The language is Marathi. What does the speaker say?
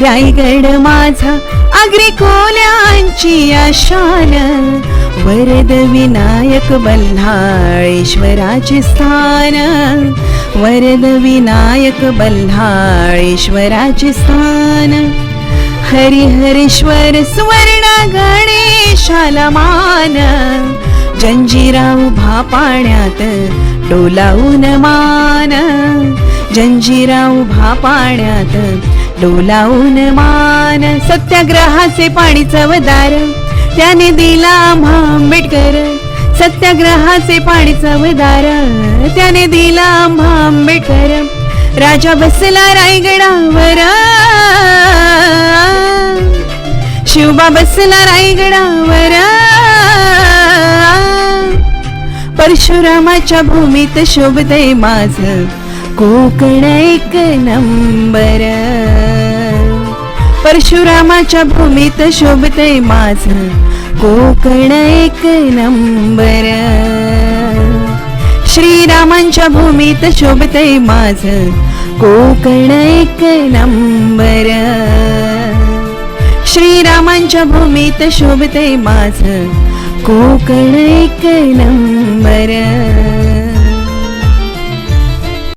रायगड माझा आग्री कोल्यांची आशान, वरद विनायक बल्हाळेश्वराचे स्थान, वरद विनायक बल्हाळेश्वराचे स्थान. हरिहरेश्वर सुवर्ण गणेशाला मान, जंजिरा उभा पाण्यात डोलावून मान, जंजिरा उभा पाण्यात डोलावून मान. सत्याग्रहाचे पाणी चवदार त्याने दिला आम्हा आंबेडकर, सत्याग्रहाचे पाणी चवदार त्याने दिला आम्हा आंबेडकर. राजा बसला रायगडावर, शिवबा बसला रायगडावर, परशुरामाच्या भूमीत शोभते माझं कोकण एक नंबर, परशुरामाच्या भूमीत शोभते माझं कोकण एक नंबर. श्रीरामांच्या भूमीत शोभते माझं कोकण एक नंबर, श्रीरामांच्या भूमीत शोभते माझं कोकण एक नंबर.